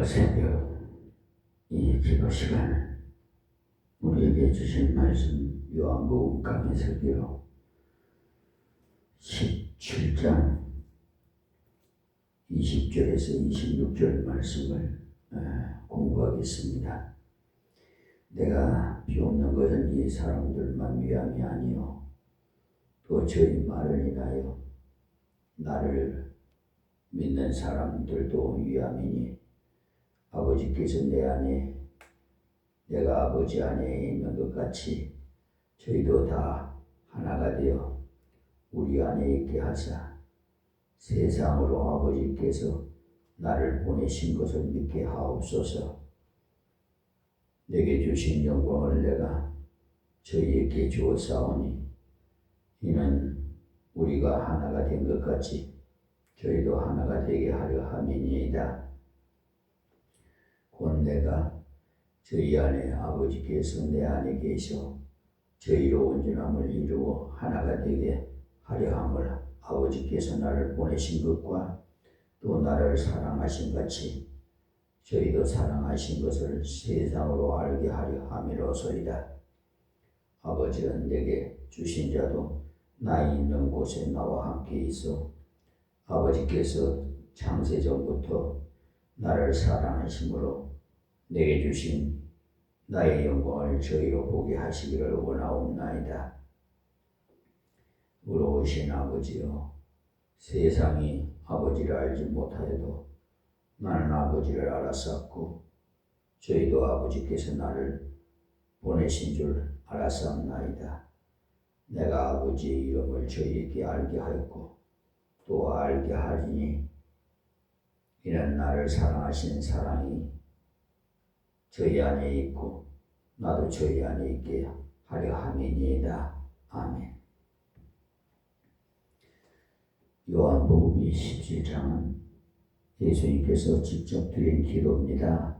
오늘 새벽 이 기도 시간 우리에게 주신 말씀 요한복음 강해설기로 17장 20절에서 26절 말씀을 공부하겠습니다. 내가 비옵는 것은 이 사람들만 위함이 아니요 또 저희 말을 인하여 나를 믿는 사람들도 위함이니 아버지께서 내 안에 내가 아버지 안에 있는 것 같이 저희도 다 하나가 되어 우리 안에 있게 하사 세상으로 아버지께서 나를 보내신 것을 믿게 하옵소서. 내게 주신 영광을 내가 저희에게 주었사오니 이는 우리가 하나가 된 것 같이 저희도 하나가 되게 하려 함이니이다. 곧 내가 저희 안에 아버지께서 내 안에 계셔 저희로 온전함을 이루어 하나가 되게 하려 함을 아버지께서 나를 보내신 것과 또 나를 사랑하신 같이 저희도 사랑하신 것을 세상으로 알게 하려 함이로소이다. 아버지는 내게 주신 자도 나 있는 곳에 나와 함께 있어 아버지께서 창세전부터 나를 사랑하심으로 내게 주신 나의 영광을 저희로 보게 하시기를 원하옵나이다. 의로우신 아버지여, 세상이 아버지를 알지 못하여도 나는 아버지를 알았었고 저희도 아버지께서 나를 보내신 줄 알았사옵나이다. 내가 아버지의 이름을 저희에게 알게 하였고 또 알게 하리니 이는 나를 사랑하신 사랑이 저희 안에 있고 나도 저희 안에 있게 하려 함이니이다. 아멘. 요한복음 17장은 예수님께서 직접 드린 기도입니다.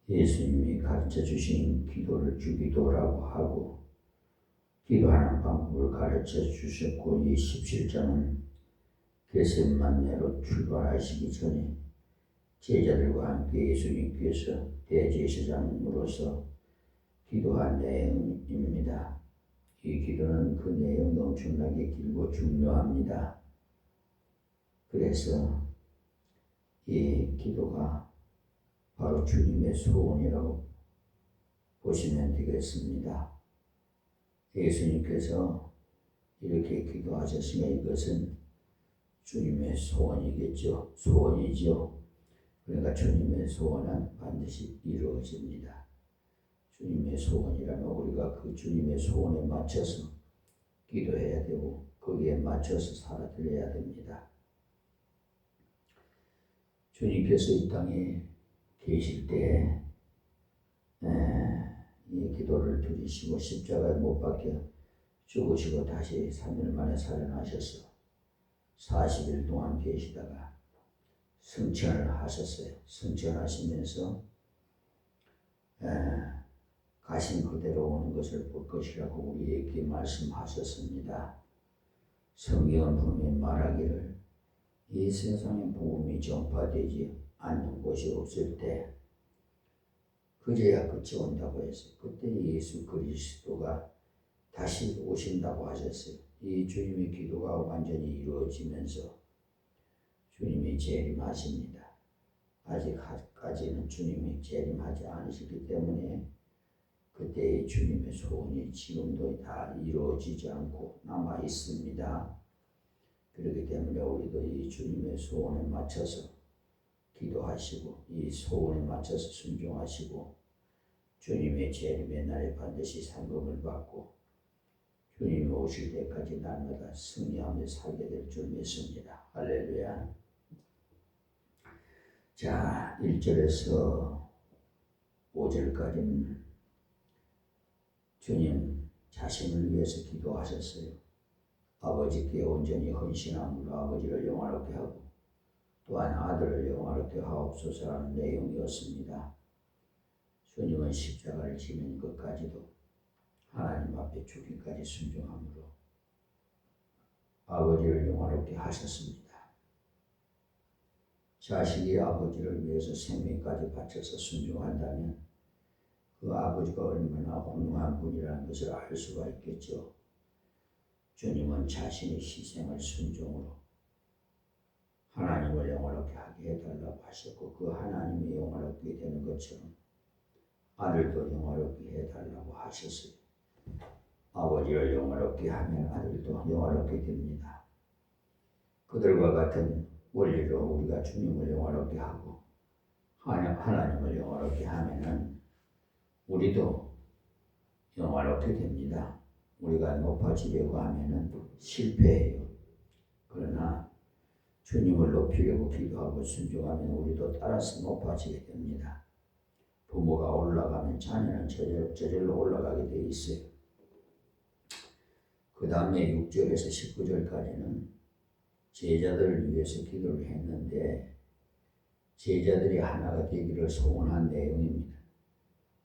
예수님이 가르쳐 주신 기도를 주기도라고 하고 기도하는 방법을 가르쳐 주셨고 이 17장은 겟세마네로 출발하시기 전에 제자들과 함께 예수님께서 대제사장으로서 기도한 내용입니다. 이 기도는 그 내용이 엄청나게 길고 중요합니다. 그래서 이 기도가 바로 주님의 소원이라고 보시면 되겠습니다. 예수님께서 이렇게 기도하셨으면 이것은 주님의 소원이겠죠. 소원이죠. 그러니까 주님의 소원은 반드시 이루어집니다. 주님의 소원이라면 우리가 그 주님의 소원에 맞춰서 기도해야 되고 거기에 맞춰서 살아드려야 됩니다. 주님께서 이 땅에 계실 때 이 기도를 드리시고 십자가에 못 박혀 죽으시고 다시 3일 만에 살아나셔서 40일 동안 계시다가 승천을 하셨어요. 승천하시면서 가신 그대로 오는 것을 볼 것이라고 우리에게 말씀하셨습니다. 성경은 분명히 말하기를 이 세상에 복음이 전파되지 않는 곳이 없을 때 그제야 끝이 온다고 했어요. 그때 예수 그리스도가 다시 오신다고 하셨어요. 이 주님의 기도가 완전히 이루어지면서 주님이 재림하십니다. 아직까지는 주님이 재림하지 않으시기 때문에 그때의 주님의 소원이 지금도 다 이루어지지 않고 남아 있습니다. 그렇기 때문에 우리도 이 주님의 소원에 맞춰서 기도하시고 이 소원에 맞춰서 순종하시고 주님의 재림의 날에 반드시 상급을 받고 주님이 오실 때까지 날마다 승리하며 살게 될 줄 믿습니다. 할렐루야. 자, 1절에서 5절까지는 주님 자신을 위해서 기도하셨어요. 아버지께 온전히 헌신함으로 아버지를 영화롭게 하고 또한 아들을 영화롭게 하옵소서라는 내용이었습니다. 주님은 십자가를 지는 것까지도 하나님 앞에 죽기까지 순종함으로 아버지를 영화롭게 하셨습니다. 자식이 아버지를 위해서 생명까지 바쳐서 순종한다면 그 아버지가 얼마나 훌륭한 분이라는 것을 알 수가 있겠죠. 주님은 자신의 희생을 순종으로 하나님을 영원롭게 하게 해달라고 하셨고 그 하나님이 영원롭게 되는 것처럼 아들도 영원롭게 해달라고 하셨어요. 아버지를 영원롭게 하면 아들도 영원롭게 됩니다. 그들과 같은 원리로 우리가 주님을 영원롭게 하고 하나님을 영원롭게 하면은 우리도 영원롭게 됩니다. 우리가 높아지려고 하면은 실패해요. 그러나 주님을 높이려고 기도하고 순종하면 우리도 따라서 높아지게 됩니다. 부모가 올라가면 자녀는 저절로 올라가게 돼 있어요. 그 다음에 6절에서 19절까지는 제자들을 위해서 기도를 했는데 제자들이 하나가 되기를 소원한 내용입니다.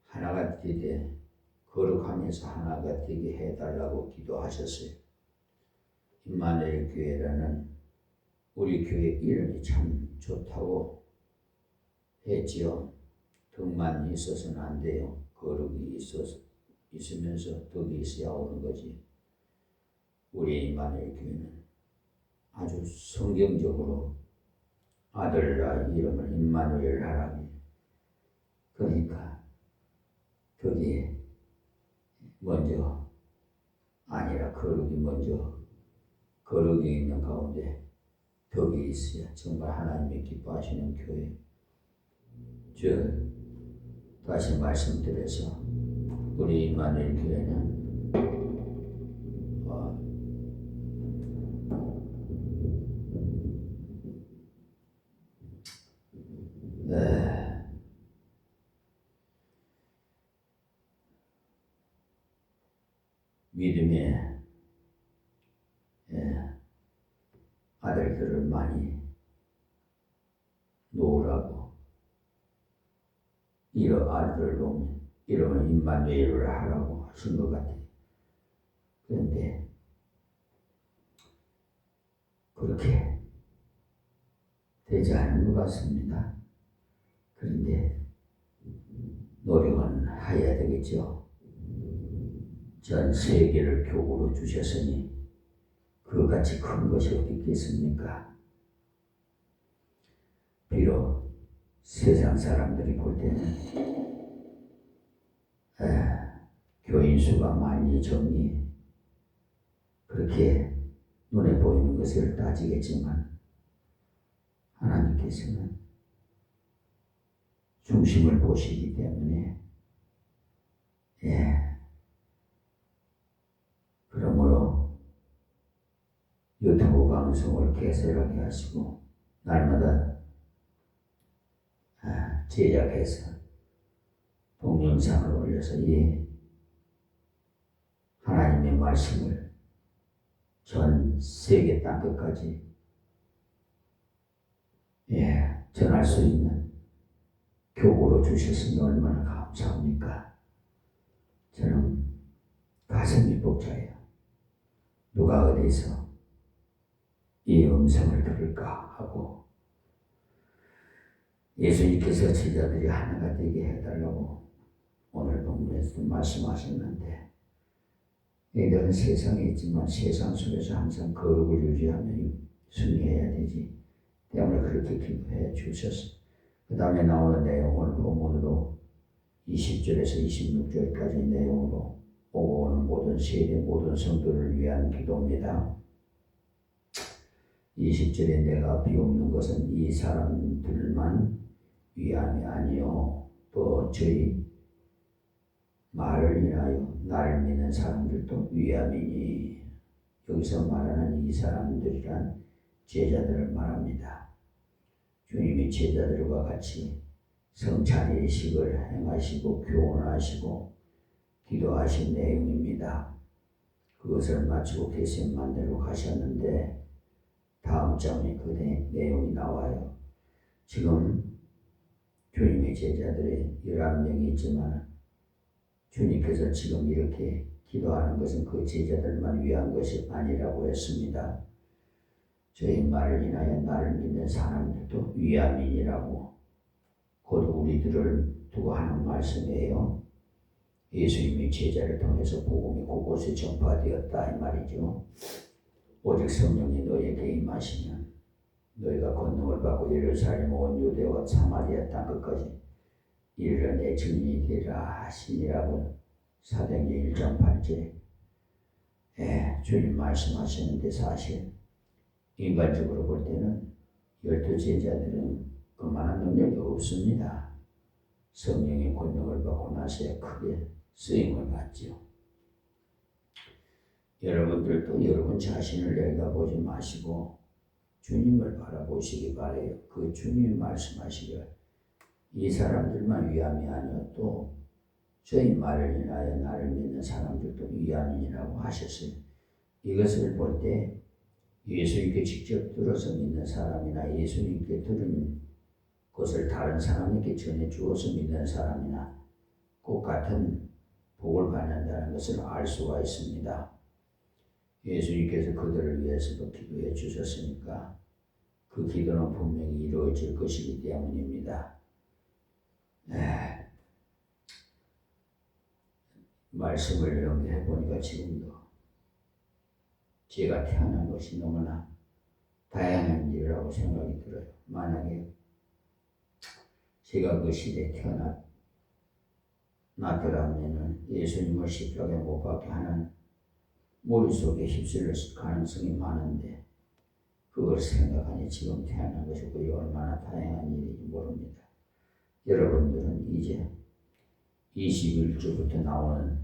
하나가 되되 거룩하면서 하나가 되게 해달라고 기도하셨어요. 임마누엘 교회라는 우리 교회 이름이 참 좋다고 했지요. 덕만 있어서는 안 돼요. 거룩이 있으면서 덕이 있어야 오는 거지. 우리 임마누엘 교회는 아주 성경적으로 아들라 이름을 임마누엘 하라니. 그러니까 덕이 먼저 아니라 거룩이 먼저. 거룩이 있는 가운데 덕이 있어야 정말 하나님이 기뻐하시는 교회. 다시 말씀드려서 우리 임마누엘 교회는 믿음의 아들들을 많이 놓으라고 이런 아들을 놓으면 이름을 임마누엘을 하라고 하신 것 같아요. 그런데 그렇게 되지 않은 것 같습니다. 그런데 노력은 해야 되겠죠. 전 세계를 교구로 주셨으니 그같이 큰 것이 어디 있겠습니까? 비록 세상 사람들이 볼 때는 교인 수가 많이 적니 그렇게 눈에 보이는 것을 따지겠지만 하나님께서는 중심을 보시기 때문에 그러므로 유튜브 방송을 개설하게 하시고 날마다 제작해서 동영상을 올려서 이 하나님의 말씀을 전 세계 땅끝까지 전할 수 있는 교구로 주셨으니 얼마나 감사합니까? 저는 가슴이 벅차요. 누가 어디서 이 음성을 들을까 하고 예수님께서 제자들이 하나가 되게 해달라고 오늘 본문에서 말씀하셨는데 너희들은 세상에 있지만 세상 속에서 항상 거룩을 유지하며 승리해야 되지 때문에 그렇게 기도해 주셨어. 그 다음에 나오는 내용을 본문으로 20절에서 26절까지 내용으로 오고 오는 모든 세대 모든 성도를 위한 기도입니다. 20절에 내가 비옵는 것은 이 사람들만 위함이 아니요 또 저희 말을 인하여 나를 믿는 사람들도 위함이니. 여기서 말하는 이 사람들이란 제자들을 말합니다. 주님이 제자들과 같이 성찬의식을 행하시고 교훈하시고 기도하신 내용입니다. 그것을 마치고 겟세마네로 가셨는데 다음 장에 그 내용이 나와요. 지금 주님의 제자들이 11명이 있지만 주님께서 지금 이렇게 기도하는 것은 그 제자들만 위한 것이 아니라고 했습니다. 저희 말을 인하여 나를 믿는 사람들도 위암인이라고 곧 우리들을 두고 하는 말씀이에요. 예수님이 제자를 통해서 복음이 곳곳에 전파되었다 이 말이죠. 오직 성령이 너에게 임하시면 너희가 권능을 받고 예루살렘 온 유대와 사마리아 땅 끝까지 이르러 내 증인이 되리라 하시니라고 사도행전 1장 8절. 주님 말씀하시는데 사실 인간적으로 볼 때는 12제자들은 그만한 능력이 없습니다. 성령의 권능을 받고 나서야 크게 쓰임을 받지요. 여러분들도 여러분 자신을 내려다보지 마시고 주님을 바라보시기 바라요. 그 주님이 말씀하시길 이 사람들만 위함이 아니어도 저희 말을 인하여 나를 믿는 사람들도 위함이라고 하셨어요. 이것을 볼 때 예수님께 직접 들어서 믿는 사람이나 예수님께 들은 것을 다른 사람에게 전해 주어서 믿는 사람이나 꼭 같은 복을 받는다는 것을 알 수가 있습니다. 예수님께서 그들을 위해서도 기도해 주셨으니까 그 기도는 분명히 이루어질 것이기 때문입니다. 말씀을 연구해 보니까 지금도 제가 태어난 것이 너무나 다양한 일이라고 생각이 들어요. 만약에 제가 그 시대에 태어났더라면 예수님을 십자가에 못 박게 하는 머릿속에 휩쓸릴 가능성이 많은데 그걸 생각하니 지금 태어난 것이 그게 얼마나 다양한 일인지 모릅니다. 여러분들은 이제 21절부터 나오는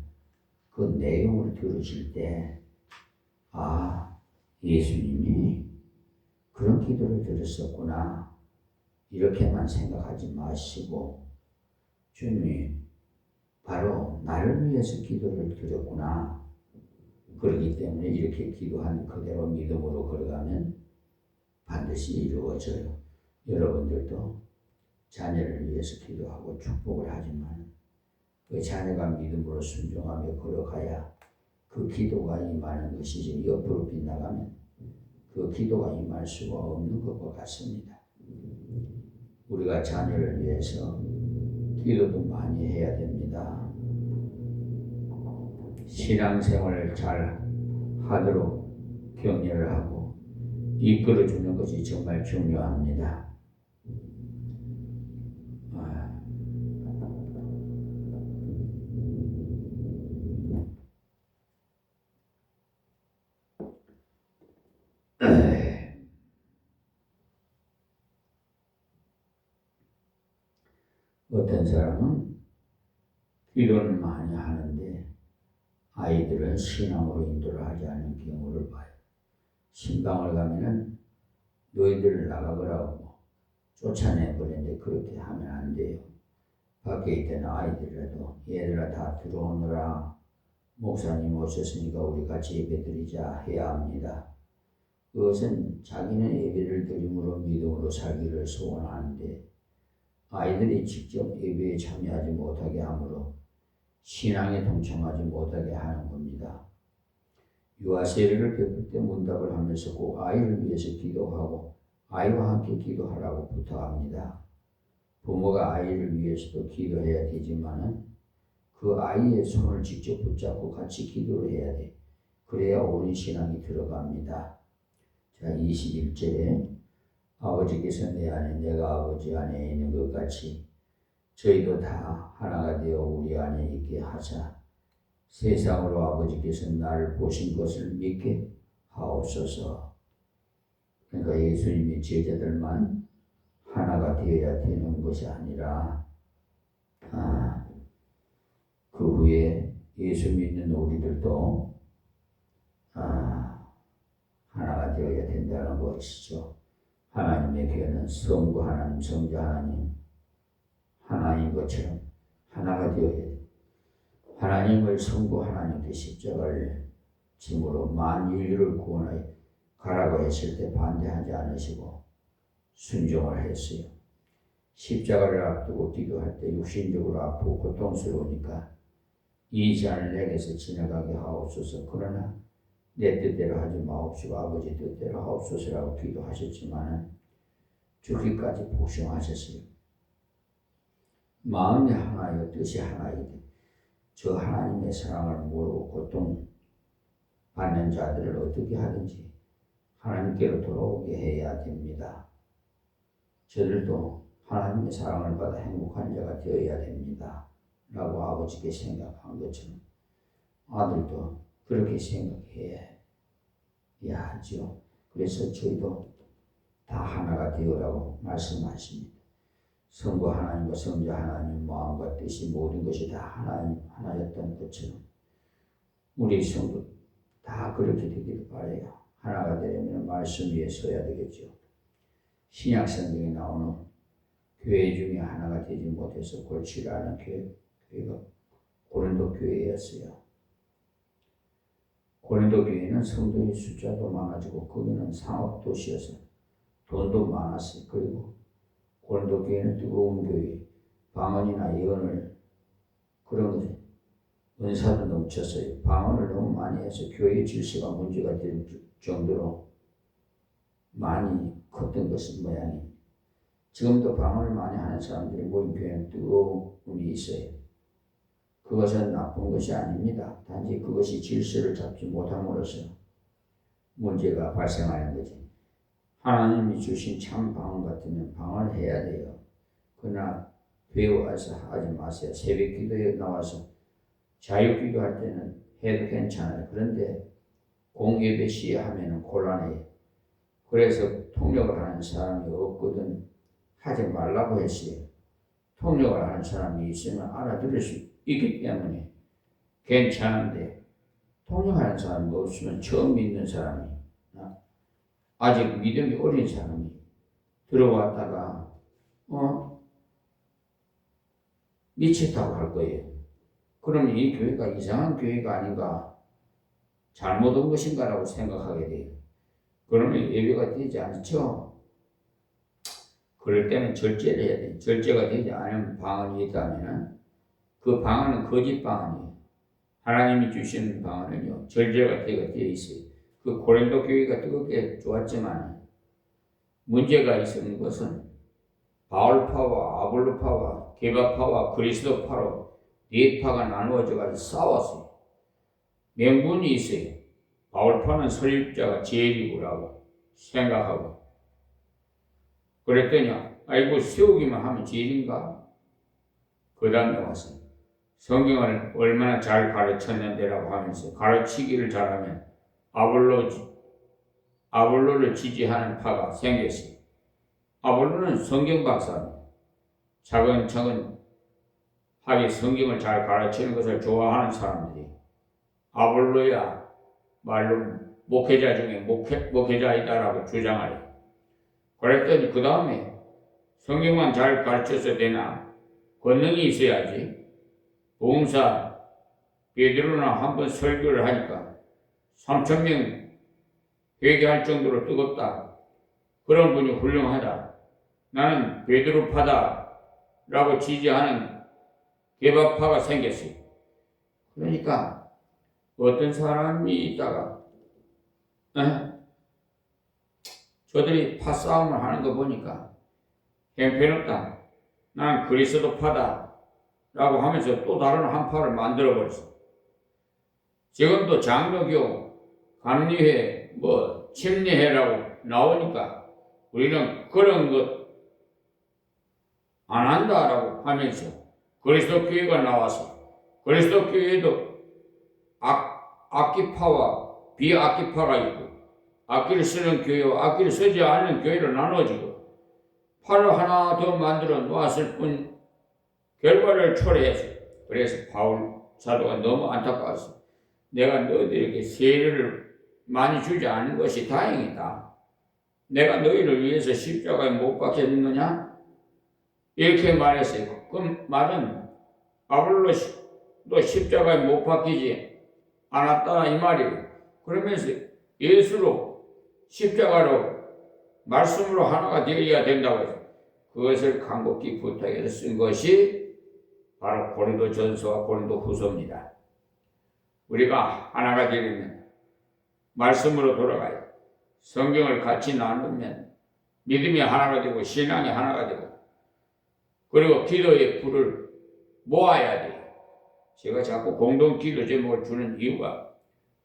그 내용을 들으실 때 예수님이 그런 기도를 드렸었구나 이렇게만 생각하지 마시고 주님이 바로 나를 위해서 기도를 드렸구나. 그렇기 때문에 이렇게 기도한 그대로 믿음으로 걸어가면 반드시 이루어져요. 여러분들도 자녀를 위해서 기도하고 축복을 하지만 그 자녀가 믿음으로 순종하며 걸어가야 그 기도가 임하는 것이지 옆으로 빗나가면 그 기도가 임할 수가 없는 것과 같습니다. 우리가 자녀를 위해서 기도도 많이 해야 됩니다. 신앙생활을 잘 하도록 격려를 하고 이끌어주는 것이 정말 중요합니다. 어떤 사람은 기도는 많이 하는데 아이들은 신앙으로 인도를 하지 않는 경우를 봐요. 신방을 가면은 너희들 나가보라고 쫓아내버리는데 그렇게 하면 안 돼요. 밖에 있던 아이들이라도 얘들아 다 들어오느라 목사님 오셨으니까 우리 같이 예배 드리자 해야 합니다. 그것은 자기는 예배를 드림으로 믿음으로 살기를 소원하는데 아이들이 직접 예배에 참여하지 못하게 하므로 신앙에 동참하지 못하게 하는 겁니다. 유아 세례를 베풀 때 문답을 하면서 꼭 아이를 위해서 기도하고 아이와 함께 기도하라고 부탁합니다. 부모가 아이를 위해서도 기도해야 되지만은 그 아이의 손을 직접 붙잡고 같이 기도를 해야 돼. 그래야 옳은 신앙이 들어갑니다. 자, 21절에 아버지께서 내 안에 내가 아버지 안에 있는 것 같이 저희도 다 하나가 되어 우리 안에 있게 하사 세상으로 아버지께서 나를 보신 것을 믿게 하옵소서. 그러니까 예수님이 제자들만 하나가 되어야 되는 것이 아니라 그 후에 예수 믿는 우리들도 하나가 되어야 된다는 것이죠. 하나님의 교회는 성부 하나님, 성자 하나님, 하나인 것처럼 하나가 되어야 돼요. 하나님을 성부 하나님께 십자가를 짐으로 만인류를 구원하여 가라고 했을 때 반대하지 않으시고 순종을 했어요. 십자가를 앞두고 기도할 때 육신적으로 아프고 고통스러우니까 이 잔을 내게서 지나가게 하옵소서. 그러나 내 뜻대로 하지 마옵시고 아버지 뜻대로 하옵소서라고 기도하셨지만은 죽기까지 복종하셨어요. 마음이 하나요 뜻이 하나이되 저 하나님의 사랑을 모르고 고통받는 자들을 어떻게 하든지 하나님께로 돌아오게 해야 됩니다. 저들도 하나님의 사랑을 받아 행복한 자가 되어야 됩니다. 라고 아버지께 생각한 것처럼 아들도 그렇게 생각해야 하죠. 그래서 저희도 다 하나가 되어라고 말씀하십니다. 성부 하나님과 성자 하나님 마음과 뜻이 모든 것이 다 하나였던 것처럼 우리 성도 다 그렇게 되기를 바라요. 하나가 되려면 말씀 위에 서야 되겠죠. 신약 성경에 나오는 교회 중에 하나가 되지 못해서 골치를 앓는 교회가 고린도 교회였어요. 고린도 교회는 성도의 숫자도 많아지고 거기는 상업도시여서 돈도 많았어요. 그리고 고린도 교회는 뜨거운 교회, 방언이나 예언을 그런 것에 은사도 넘쳤어요. 방언을 너무 많이 해서 교회의 질서가 문제가 될 정도로 많이 컸던 것은 모양입니다. 지금도 방언을 많이 하는 사람들이 모인 교회는 뜨거움이 있어요. 그것은 나쁜 것이 아닙니다. 단지 그것이 질서를 잡지 못함으로써 문제가 발생하는 거지. 하나님이 주신 참 방언 같으면 방언을 해야 돼요. 그러나 배워서 하지 마세요. 새벽 기도에 나와서 자유 기도할 때는 해도 괜찮아요. 그런데 공예배 시하면은 곤란해요. 그래서 통역을 하는 사람이 없거든 하지 말라고 했어요. 통역을 하는 사람이 있으면 알아들을 수 있기 때문에 괜찮은데 통역하는 사람이 없으면 처음 믿는 사람이 아직 믿음이 어린 사람이 들어왔다가 미쳤다고 할 거예요. 그러면 이 교회가 이상한 교회가 아닌가 잘못 온 것인가라고 생각하게 돼요. 그러면 예배가 되지 않죠. 그럴 때는 절제를 해야 돼요. 절제가 되지 않으면 방언이 있다면 그 방언은 거짓 방언이에요. 하나님이 주시는 방언은요 절제가 되어 있어요. 그 고린도 교회가 뜨겁게 좋았지만 문제가 있는 것은 바울파와 아볼로파와 게바파와 그리스도파로 네 파가 나누어져가지고 싸웠어요. 명분이 있어요. 바울파는 설립자가 제일이고라고 생각하고 그랬더니 아이고 세우기만 하면 제일인가? 그 다음에 와서 성경을 얼마나 잘 가르쳤는데라고 하면서 가르치기를 잘하면 아볼로를 지지하는 파가 생겼어요. 아볼로는 성경 박사입니다. 차근차근 하게 성경을 잘 가르치는 것을 좋아하는 사람들이 아볼로야 말로 목회자 중에 목회자이다라고 주장하요. 그랬더니 그 다음에 성경만 잘 가르쳐서 되나 권능이 있어야지. 봉사 베드로나 한번 설교를 하니까 3,000명 회개할 정도로 뜨겁다. 그런 분이 훌륭하다. 나는 베드로파다라고 지지하는 개바파가 생겼어요. 그러니까 어떤 사람이 있다가 저들이 파싸움을 하는 거 보니까 형편없다. 나는 그리스도파다 라고 하면서 또 다른 한 파를 만들어버렸어. 지금도 장로교, 감리회, 침례회라고 나오니까 우리는 그런 것 안 한다라고 하면서 그리스도 교회가 나와서 그리스도 교회에도 악기파와 비악기파가 있고 악기를 쓰는 교회와 악기를 쓰지 않는 교회로 나눠지고 파를 하나 더 만들어 놓았을 뿐 결과를 초래해서 그래서 바울 사도가 너무 안타까웠어. 내가 너희들에게 세례를 많이 주지 않은 것이 다행이다. 내가 너희를 위해서 십자가에 못 박혔느냐? 이렇게 말했어요. 그 말은 아볼로도 십자가에 못 박히지 않았다 이 말이에요. 그러면서 예수로 십자가로 말씀으로 하나가 되어야 된다고 해서 그것을 간곡히 부탁해서 쓴 것이 바로 고린도전서와 고린도후서입니다. 우리가 하나가 되려면 말씀으로 돌아가요. 성경을 같이 나누면 믿음이 하나가 되고 신앙이 하나가 되고, 그리고 기도의 불을 모아야 돼요. 제가 자꾸 공동 기도 제목을 주는 이유가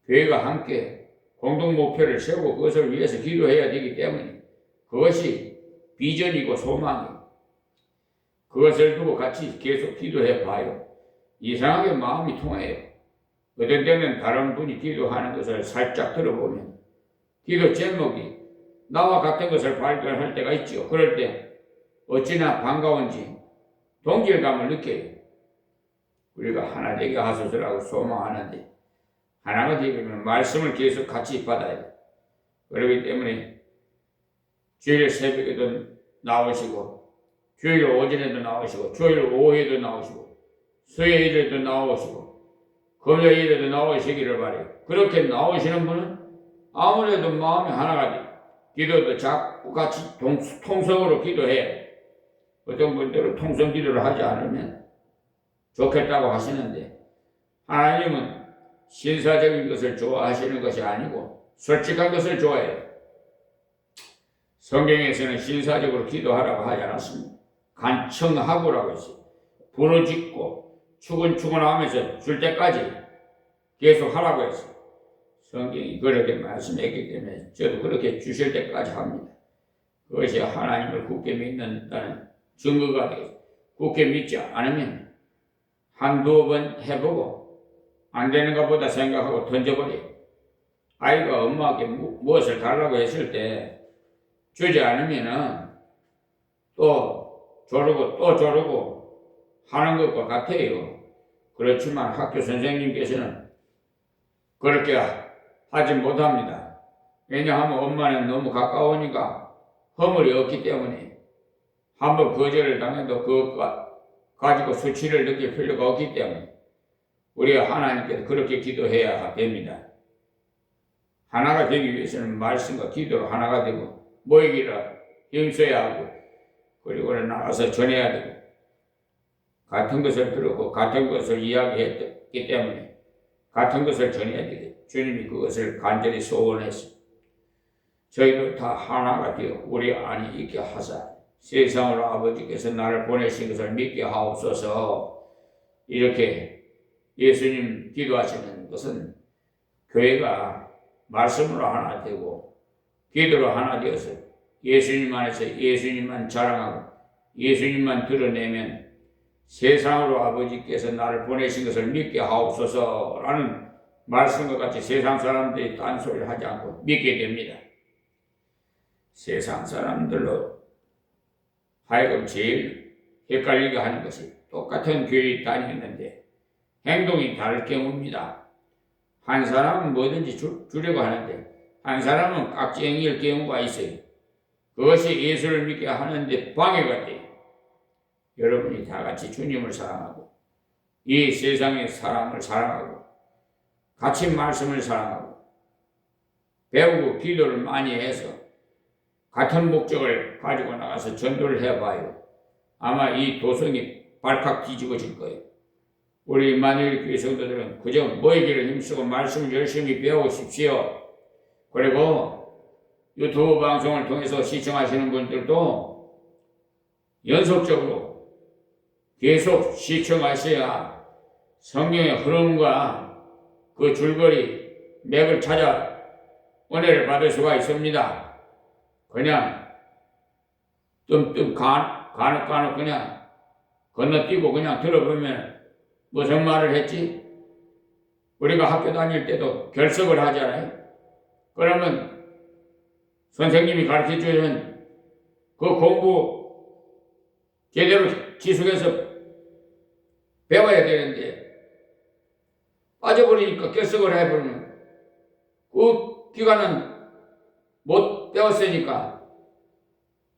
교회가 함께 공동 목표를 세우고 그것을 위해서 기도해야 되기 때문에, 그것이 비전이고 소망이에요. 그것을 두고 같이 계속 기도해 봐요. 이상하게 마음이 통해요. 어떤 때는 다른 분이 기도하는 것을 살짝 들어보면 기도 제목이 나와 같은 것을 발견할 때가 있죠. 그럴 때 어찌나 반가운지 동질감을 느껴요. 우리가 하나 되게 하소서라고 소망하는데, 하나가 되려면 말씀을 계속 같이 받아야 돼요. 그렇기 때문에 주일 새벽에도 나오시고, 주일 오전에도 나오시고, 주일 오후에도 나오시고, 수요일에도 나오시고, 금요일에도 나오시기를 바래요. 그렇게 나오시는 분은 아무래도 마음이 하나가 돼요. 기도도 자꾸 같이 통성으로 기도해요. 어떤 분들은 통성 기도를 하지 않으면 좋겠다고 하시는데, 하나님은 신사적인 것을 좋아하시는 것이 아니고 솔직한 것을 좋아해요. 성경에서는 신사적으로 기도하라고 하지 않았습니다. 간청하고라고 했어요. 부르짖고 추근추근하면서 줄 때까지 계속 하라고 했어요. 성경이 그렇게 말씀했기 때문에 저도 그렇게 주실 때까지 합니다. 그것이 하나님을 굳게 믿는다는 증거가 되겠어요. 굳게 믿지 않으면 한두 번 해보고 안 되는 것보다 생각하고 던져버려요. 아이가 엄마에게 무엇을 달라고 했을 때 주지 않으면은 또 조르고 하는 것과 같아요. 그렇지만 학교 선생님께서는 그렇게 하지 못합니다. 왜냐하면 엄마는 너무 가까우니까 허물이 없기 때문에 한번 거절을 당해도 그것 가지고 수치를 느낄 필요가 없기 때문에 우리가 하나님께서 그렇게 기도해야 됩니다. 하나가 되기 위해서는 말씀과 기도로 하나가 되고 모이기를 힘써야 하고, 그리고 나가서 전해야 되고, 같은 것을 들었고 같은 것을 이야기했기 때문에 같은 것을 전해야 되고, 주님이 그것을 간절히 소원했습니다. 저희도 다 하나가 되어 우리 안에 있게 하사 세상으로 아버지께서 나를 보내신 것을 믿게 하옵소서. 이렇게 예수님 기도하시는 것은 교회가 말씀으로 하나 되고 기도로 하나 되어서 예수님 안에서 예수님만 자랑하고 예수님만 드러내면 세상으로 아버지께서 나를 보내신 것을 믿게 하옵소서라는 말씀과 같이 세상 사람들이 딴소리를 하지 않고 믿게 됩니다. 세상 사람들로 하여금 제일 헷갈리게 하는 것이 똑같은 교회에 다니는데 행동이 다를 경우입니다. 한 사람은 뭐든지 주려고 하는데 한 사람은 깍지행일 경우가 있어요. 그것이 예수를 믿게 하는데 방해가 돼요. 여러분이 다 같이 주님을 사랑하고 이 세상의 사람을 사랑하고 같이 말씀을 사랑하고 배우고 기도를 많이 해서 같은 목적을 가지고 나가서 전도를 해봐요. 아마 이 도성이 발칵 뒤집어질 거예요. 우리 임마누엘 교회 성도들은 그저 모이기를 힘쓰고 말씀을 열심히 배우십시오. 그리고 유튜브 방송을 통해서 시청하시는 분들도 연속적으로 계속 시청하셔야 성경의 흐름과 그 줄거리 맥을 찾아 은혜를 받을 수가 있습니다. 그냥 뜸뜸 간혹 그냥 건너뛰고 그냥 들어보면 무슨 말을 했지? 우리가 학교 다닐 때도 결석을 하잖아요. 그러면 선생님이 가르쳐주는 그 공부 제대로 지속해서 배워야 되는데 빠져버리니까 결석을 해버리면 그 기간은 못 배웠으니까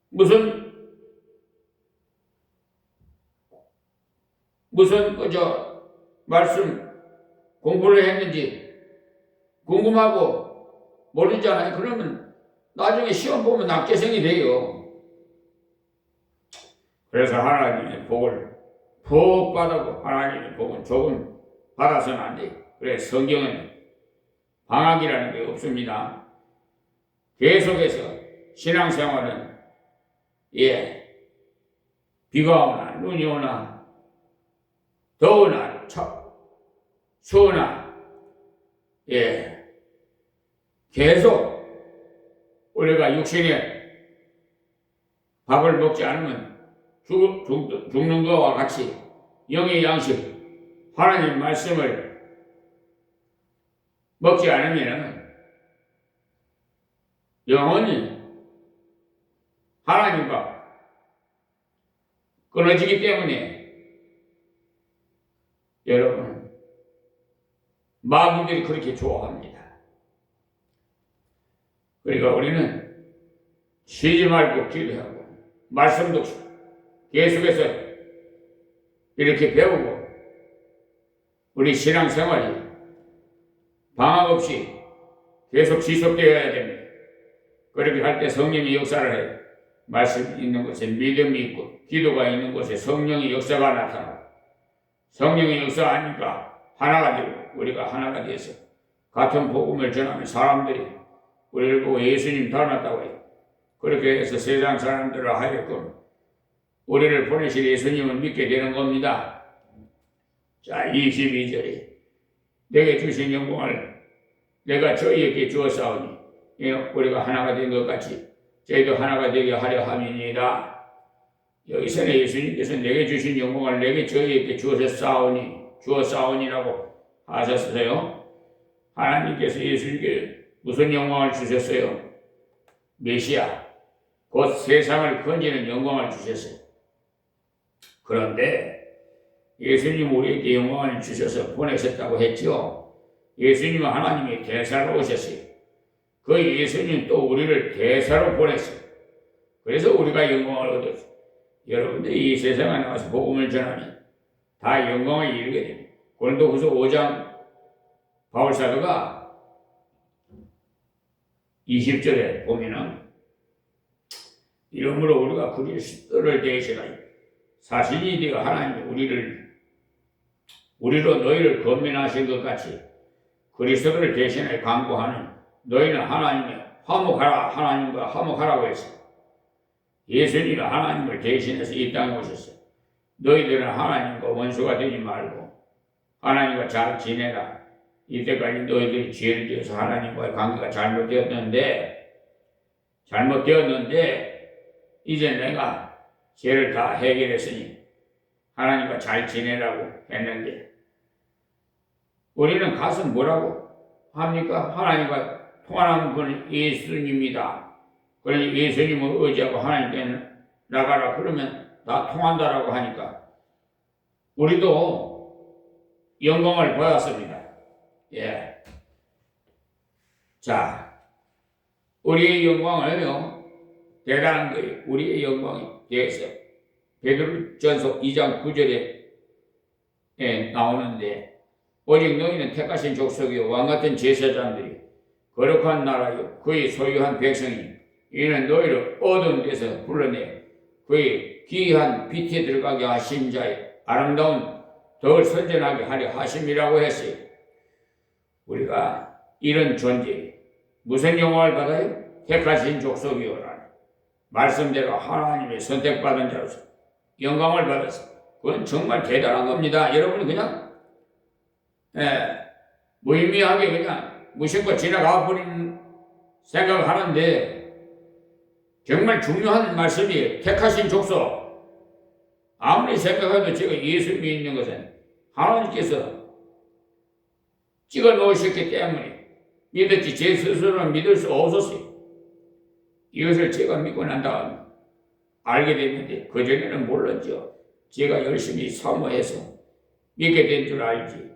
무슨 말씀 공부를 했는지 궁금하고 모르잖아요. 그러면 나중에 시험 보면 낙제생이 돼요. 그래서 하나님의 복을 푹 받아고 하나님의 복은 조금 받아서는 안 돼요. 그래서 성경은 방학이라는 게 없습니다. 계속해서 신앙생활은 비가 오나 눈이 오나 더우나 추우나 계속 우리가 육신의 밥을 먹지 않으면 죽는 것과 같이 영의 양식 하나님 말씀을 먹지 않으면 영원히 하나님과 끊어지기 때문에 여러분 마귀들이 그렇게 좋아합니다. 그러니까 우리는 쉬지 말고 기도하고 말씀도 계속해서 이렇게 배우고 우리 신앙생활이 방학 없이 계속 지속되어야 됩니다. 그렇게 할 때 성령이 역사를 해요. 말씀이 있는 곳에 믿음이 있고 기도가 있는 곳에 성령의 역사가 나타나고 성령의 역사하니까 하나가 되고 우리가 하나가 돼서 같은 복음을 전하면 사람들이 우리를 보고 예수님 닮았다고 해요. 그렇게 해서 세상 사람들을 하여금 우리를 보내실 예수님을 믿게 되는 겁니다. 자, 22절에 내게 주신 영광을 내가 저희에게 주었사오니 우리가 하나가 된 것 같이 저희도 하나가 되게 하려 함이니이다. 여기서는 예수님께서 내게 주신 영광을 내게 저희에게 주었사오니라고 하셨어요. 하나님께서 예수님께 무슨 영광을 주셨어요? 메시아, 곧 세상을 건지는 영광을 주셨어요. 그런데 예수님 우리에게 영광을 주셔서 보내셨다고 했죠. 예수님은 하나님의 대사로 오셨어요. 그 예수님 또 우리를 대사로 보냈어요. 그래서 우리가 영광을 얻었어요. 여러분들이 이 세상에 나와서 복음을 전하면 다 영광을 이루게 됩니다. 고린도후서 5장 바울사도가 20절에 보면은 이러므로 우리가 그리스도를 대신하여 사실이 되어 하나님이 우리로 너희를 건면하신 것 같이 그리스도를 대신하여 강구하는 너희는 하나님과 화목하라고 했어요. 예수님이 하나님을 대신해서 이 땅에 오셨어요. 너희들은 하나님과 원수가 되지 말고 하나님과 잘 지내라. 이때까지 너희들이 죄를 지어서 하나님과의 관계가 잘못되었는데 이제 내가 죄를 다 해결했으니 하나님과 잘 지내라고 했는데 우리는 가서 뭐라고 합니까? 하나님과 통하는 분은 예수님이다. 그러니 예수님을 의지하고 하나님께 나가라 그러면 다 통한다라고 하니까 우리도 영광을 받았습니다. 자, 우리의 영광을요 대단한 거예요. 우리의 영광에 대해서 베드로전서 2장 9절에 나오는데 오직 너희는 택하신 족속이요 왕같은 제사장들이 거룩한 나라요 그의 소유한 백성이 이는 너희를 어두운 데서 불러내 그의 귀한 빛에 들어가게 하신 자의 아름다운 덕을 선전하게 하려 하심이라고 했어요. 우리가 이런 존재 무슨 영광을 받아요? 택하신 족속이요라는 말씀대로 하나님의 선택받은 자로서 영광을 받았어. 그건 정말 대단한 겁니다. 여러분은 그냥 무의미하게 그냥 무심코 지나가 버리는 생각을 하는데 정말 중요한 말씀이에요. 택하신 족속. 아무리 생각해도 제가 예수 믿는 것은 하나님께서 찍어 놓으셨기 때문에 믿었지 제 스스로는 믿을 수 없었어요. 이것을 제가 믿고 난 다음에 알게 됐는데 그전에는 몰랐죠. 제가 열심히 사모해서 믿게 된 줄 알지.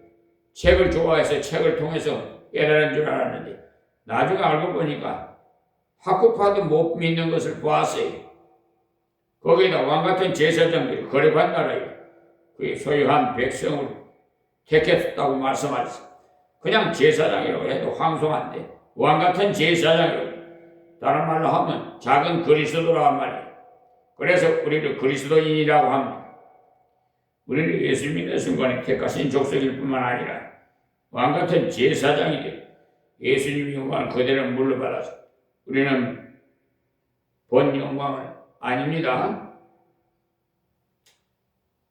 책을 좋아해서 책을 통해서 깨달은 줄 알았는데 나중에 알고 보니까 학급파도 못 믿는 것을 보았어요. 거기에다 왕같은 제사장들이 거룩한 나라에 그의 소유한 백성을 택했다고 말씀하셨어요. 그냥 제사장이라고 해도 황송한데 왕같은 제사장이라고 다른 말로 하면 작은 그리스도라고 말이에요. 그래서 우리를 그리스도인이라고 합니다. 우리는 예수 믿는 순간에 택하신 족속일 뿐만 아니라 왕같은 제사장이 되고 예수님이 영광을 그대로 물러받아서 우리는 본 영광은 아닙니다.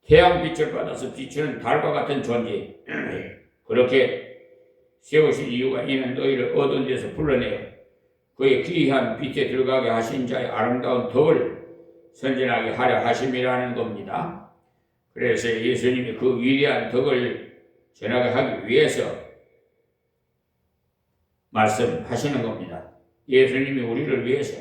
태양빛을 받아서 비추는 달과 같은 존재. 그렇게 세우신 이유가 이는 너희를 어두운 데서 불러내어 그의 귀한 빛에 들어가게 하신 자의 아름다운 덕을 선전하게 하려 하심이라는 겁니다. 그래서 예수님이 그 위대한 덕을 전하게 하기 위해서 말씀하시는 겁니다. 예수님이 우리를 위해서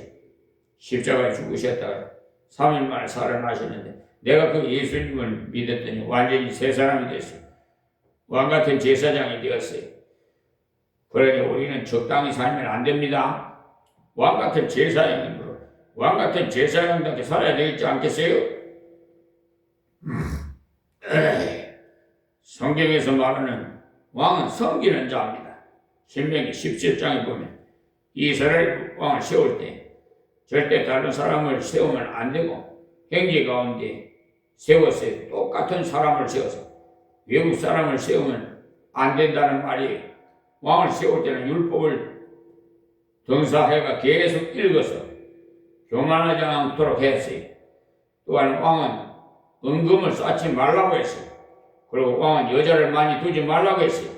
십자가에 죽으셨다가 3일 만에 살아나셨는데 내가 그 예수님을 믿었더니 완전히 새 사람이 됐어요. 왕같은 제사장이 되었어요. 그러니 우리는 적당히 살면 안 됩니다. 왕같은 제사장으로 왕같은 제사장답게 살아야 되겠지 않겠어요? 성경에서 말하는 왕은 섬기는 자입니다. 신명기 17장에 보면 이스라엘 왕을 세울 때 절대 다른 사람을 세우면 안 되고 형제 가운데 세웠어요. 똑같은 사람을 세워서 외국 사람을 세우면 안 된다는 말이에요. 왕을 세울 때는 율법을 등사해가 계속 읽어서 교만하지 않도록 했어요. 또한 왕은 은금을 쌓지 말라고 했어요. 그리고 왕은 여자를 많이 두지 말라고 했어요.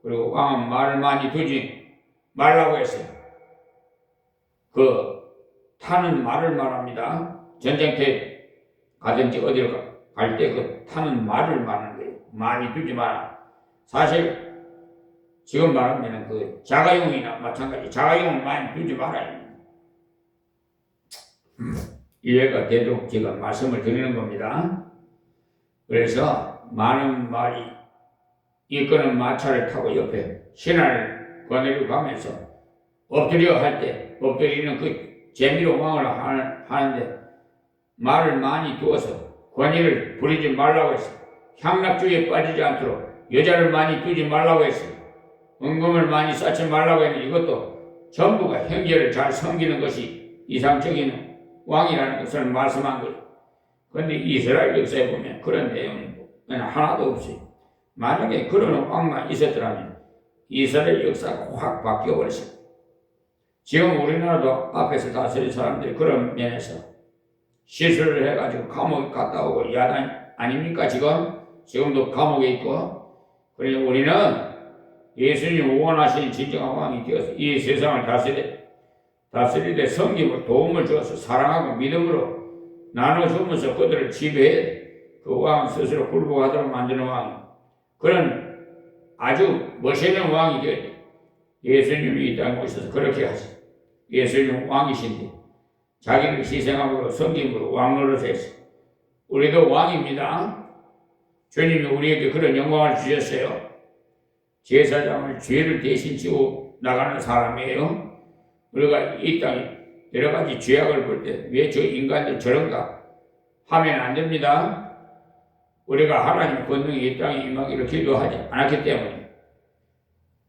그리고 왕은 말을 많이 두지 말라고 했어요. 그 타는 말을 말합니다. 전쟁터에 가든지 어디를 갈 때 그 타는 말을 말하는 거예요. 많이 두지 마라. 사실 지금 말하면 그 자가용이나 마찬가지. 자가용을 많이 두지 말아요. 이해가 되도록 제가 말씀을 드리는 겁니다. 그래서 많은 말이 이끄는 마차를 타고 옆에 신하를 거느리고 가면서 엎드려 할 때 엎드리는 그 재미로 왕을 하는데 말을 많이 두어서 권위를 부리지 말라고 했어요. 향락주의에 빠지지 않도록 여자를 많이 두지 말라고 했어요. 은금을 많이 쌓지 말라고 했는데 이것도 전부가 형제를 잘 섬기는 것이 이상적인 왕이라는 것을 말씀한 거예요. 그런데 이스라엘 역사에 보면 그런 내용이 하나도 없어요. 만약에 그런 왕만 있었더라면 이스라엘 역사가 확 바뀌어버렸어요. 지금 우리나라도 앞에서 다스린 사람들이 그런 면에서 실수를 해가지고 감옥에 갔다 오고 야단 아닙니까? 지금도 감옥에 있고. 그래서 우리는 예수님 원하시는 진정한 왕이 되어서 이 세상을 다스리되 섬김을 도움을 주어서 사랑하고 믿음으로 나눠주면서 그들을 지배해 그 왕 스스로 굴복하도록 만드는 왕이 그런 아주 멋있는 왕이 되었다. 예수님이 이 땅에 오셔서 그렇게 하셨어요. 예수님은 왕이신데 자기를 희생함으로 섬김으로 왕 노릇했어요. 우리도 왕입니다. 주님이 우리에게 그런 영광을 주셨어요. 제사장을 죄를 대신 지고 나가는 사람이에요. 우리가 이 땅에 여러 가지 죄악을 볼 때 왜 저 인간들 저런가 하면 안 됩니다. 우리가 하나님 권능이 이 땅에 임하기를 기도하지 않았기 때문에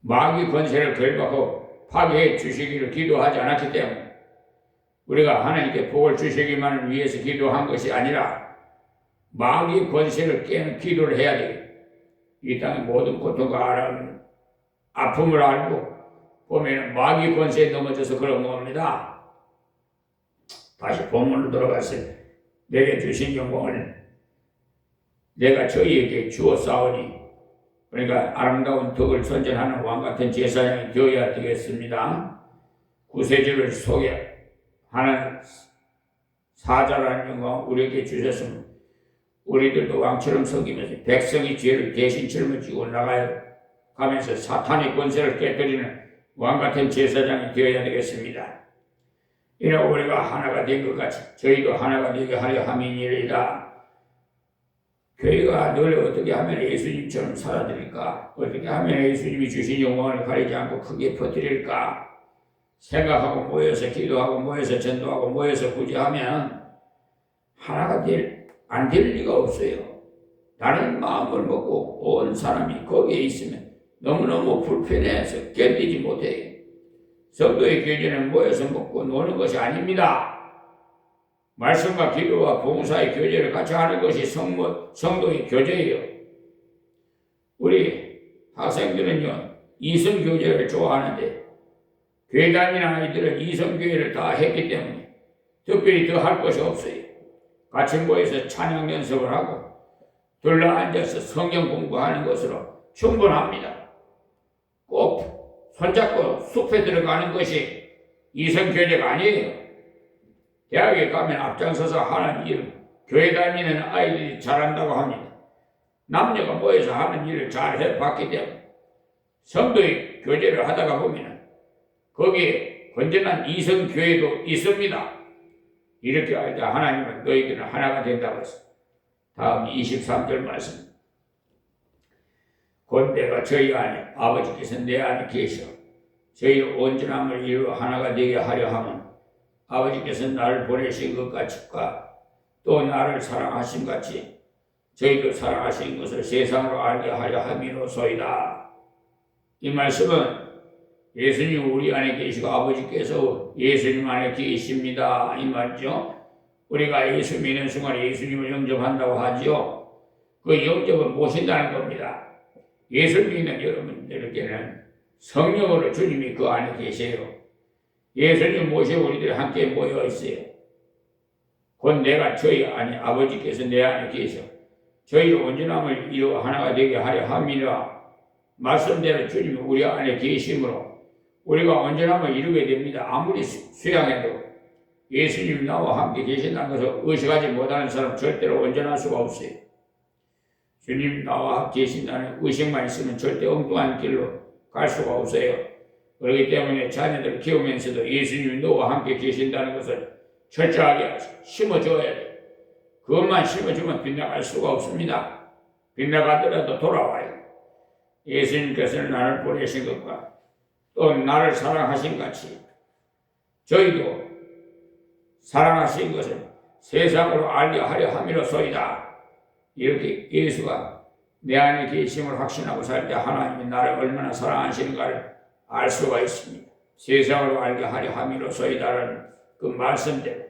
마귀 권세를 결박하고 파괴해 주시기를 기도하지 않았기 때문에 우리가 하나님께 복을 주시기만을 위해서 기도한 것이 아니라 마귀 권세를 깨는 기도를 해야 돼요. 이 땅의 모든 고통과 아픔을 알고 보면 마귀 권세에 넘어져서 그런 겁니다. 다시 본문으로 돌아가서 내게 주신 영광을 내가 저희에게 주었사오니 그러니까 아름다운 덕을 선전하는 왕같은 제사장이 되어야 되겠습니다. 구세주를 소개하는 사자라는 영광을 우리에게 주셨으면 우리들도 왕처럼 섬기면서 백성의 죄를 대신 짊어지고 나가면서 사탄의 권세를 깨뜨리는 왕같은 제사장이 되어야 되겠습니다. 이는 우리가 하나가 된 것 같이 저희도 하나가 되게 하려 함이니이다. 교회가 늘 어떻게 하면 예수님처럼 살아드릴까? 어떻게 하면 예수님이 주신 영광을 가리지 않고 크게 퍼뜨릴까? 생각하고 모여서 기도하고 모여서 전도하고 모여서 구제하면 하나가 안 될 리가 없어요. 다른 마음을 먹고 온 사람이 거기에 있으면 너무너무 불편해서 견디지 못해요. 성도의 교제는 모여서 먹고 노는 것이 아닙니다. 말씀과 기도와 봉사의 교제를 같이 하는 것이 성도의 교제예요. 우리 학생들은요, 이성교제를 좋아하는데 교회 다니는 아이들은 이성교회를 다 했기 때문에 특별히 더 할 것이 없어요. 같이 모여서 찬양 연습을 하고 둘러앉아서 성경 공부하는 것으로 충분합니다. 꼭 손잡고 숲에 들어가는 것이 이성교제가 아니에요. 대학에 가면 앞장서서 하는 일, 교회 다니는 아이들이 잘한다고 합니다. 남녀가 모여서 하는 일을 잘 해봤기 때문에 성도의 교제를 하다가 보면 거기에 건전한 이성교회도 있습니다. 이렇게 할 때 하나님은 너희들은 하나가 된다고 했어요. 다음 23절 말씀. 곧 내가 저희 안에 아버지께서 내 안에 계셔 저희를 온전함을 이루어 하나가 되게 하려 함은 아버지께서 나를 보내신 것 같이과 또 나를 사랑하신 같이 저희도 사랑하신 것을 세상으로 알게 하려 함이로소이다. 이 말씀은 예수님 우리 안에 계시고 아버지께서 예수님 안에 계십니다. 이 말이죠. 우리가 예수 믿는 순간 예수님을 영접한다고 하죠. 그 영접은 모신다는 겁니다. 예수 믿는 여러분들에게는 성령으로 주님이 그 안에 계세요. 예수님 모시고 우리들이 함께 모여 있어요. 곧 내가 저희 안에 아버지께서 내 안에 계셔 저희를 온전함을 이루어 하나가 되게 하려 함이라. 말씀대로 주님이 우리 안에 계심으로 우리가 온전함을 이루게 됩니다. 아무리 수양해도 예수님 나와 함께 계신다는 것을 의식하지 못하는 사람 절대로 온전할 수가 없어요. 주님 나와 계신다는 의식만 있으면 절대 엉뚱한 길로 갈 수가 없어요. 그렇기 때문에 자녀들을 키우면서도 예수님이 너와 함께 계신다는 것을 철저하게 심어줘야 돼요. 그것만 심어주면 빗나갈 수가 없습니다. 빗나가더라도 돌아와요. 예수님께서는 나를 보내신 것과 또 나를 사랑하신 같이 저희도 사랑하신 것을 세상으로 알게 하려 함이로소이다. 이렇게 예수가 내 안에 계심을 확신하고 살 때 하나님이 나를 얼마나 사랑하시는가를 알 수가 있습니다. 세상으로 알게 하려 함이로소이다라는 그 말씀대로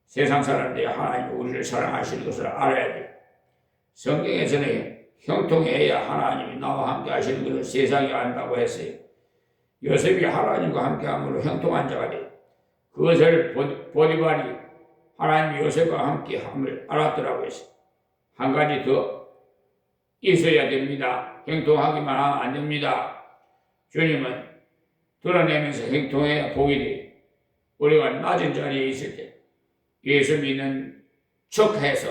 세상 사람들이 하나님이 우리를 사랑하시는 것을 알아야 돼요. 성경에서는 형통해야 하나님이 나와 함께 하시는 것을 세상이 안다고 했어요. 요셉이 하나님과 함께함으로 형통한 자가 돼요. 그것을 보디발이 하나님이 요셉과 함께함을 알았더라고요. 한 가지 더 있어야 됩니다. 형통하기만 하면 안 됩니다. 주님은 드러내면서 형통해야 복이 돼요. 우리가 낮은 자리에 있을 때 예수 믿는 척해서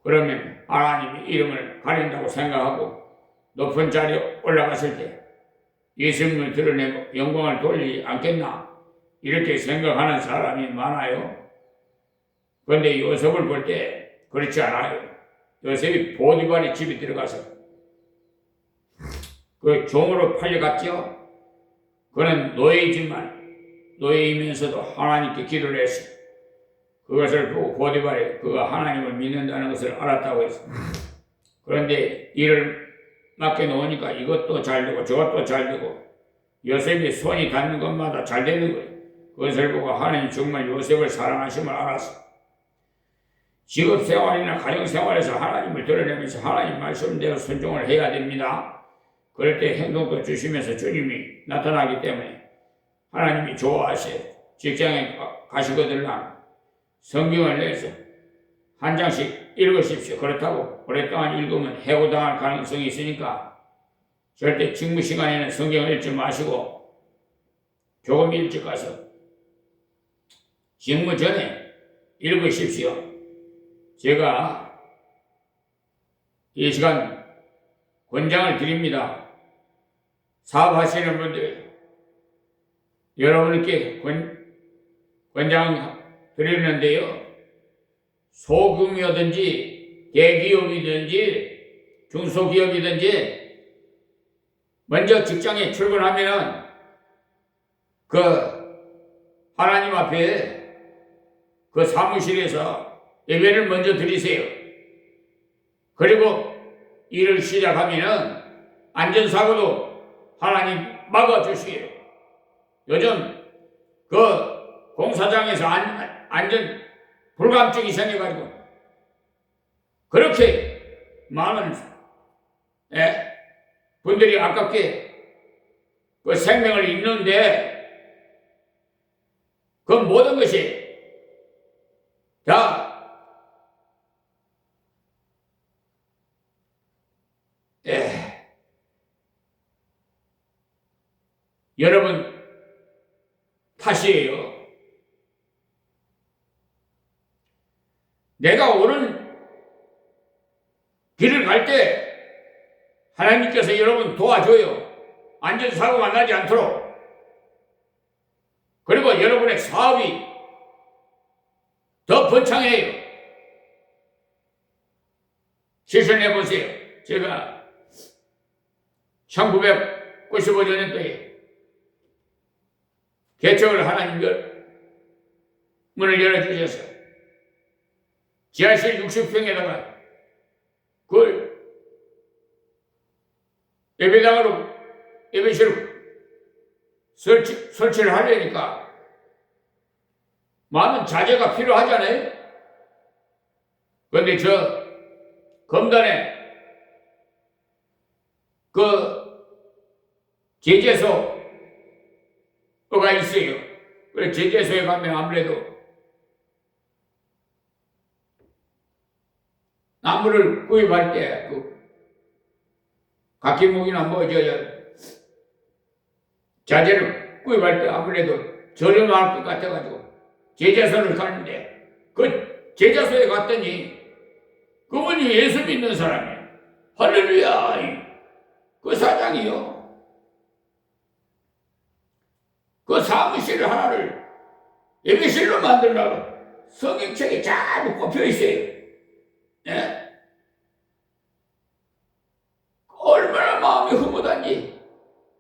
그러면 하나님이 이름을 가린다고 생각하고 높은 자리에 올라갔을 때 예수님을 드러내고 영광을 돌리지 않겠나 이렇게 생각하는 사람이 많아요. 그런데 요셉을 볼 때 그렇지 않아요. 요셉이 보디발의 집에 들어가서 그 종으로 팔려갔죠. 그는 노예이지만 노예이면서도 하나님께 기도를 했어요. 그것을 보고 보디발이 그가 하나님을 믿는다는 것을 알았다고 했어요. 그런데 일을 맡겨놓으니까 이것도 잘 되고 저것도 잘 되고 요셉이 손이 닿는 것마다 잘 되는 거예요. 그것을 보고 하나님 정말 요셉을 사랑하심을 알았어요. 직업생활이나 가정생활에서 하나님을 드러내면서 하나님 말씀대로 순종을 해야 됩니다. 그럴 때 행동도 주시면서 주님이 나타나기 때문에 하나님이 좋아하세요. 직장에 가시거들랑 성경을 내서 한 장씩 읽으십시오. 그렇다고 오랫동안 읽으면 해고당할 가능성이 있으니까 절대 직무 시간에는 성경을 읽지 마시고 조금 일찍 가서 직무 전에 읽으십시오. 제가 이 시간 권장을 드립니다. 사업하시는 분들 여러분께 권장 드리는데요. 소규모든지 대기업이든지 중소기업이든지 먼저 직장에 출근하면은 그 하나님 앞에 그 사무실에서 예배를 먼저 드리세요. 그리고 일을 시작하면은 안전사고도 하나님 막아주시게요. 요즘 그 공사장에서 안전 불감증이 생겨가지고 그렇게 많은 분들이 아깝게 그 생명을 잃는데 그 모든 것이 다 여러분 탓이에요. 내가 옳은 길을 갈 때 하나님께서 여러분 도와줘요. 안전사고가 나지 않도록. 그리고 여러분의 사업이 더 번창해요. 실천해 보세요. 제가 1995년도에 개척을 하나님 문을 열어주셔서 지하실 60평에다가 그걸 예배당으로 예배실로 설치를 하려니까 많은 자재가 필요하잖아요. 그런데 저 검단에 그 제재소가 있어요. 그래서 제재소에 가면 아무래도 나무를 구입할 때 각기목이나 자재를 구입할 때 아무래도 저렴할 것 같아가지고 제재소를 가는데 그 제재소에 갔더니 그분이 예수 믿는 사람이에요. 할렐루야. 그 사장이요. 그 사무실 하나를 예배실로 만들려고 성경책에 잘 꼽혀 있어요. 예? 얼마나 마음이 흐뭇한지.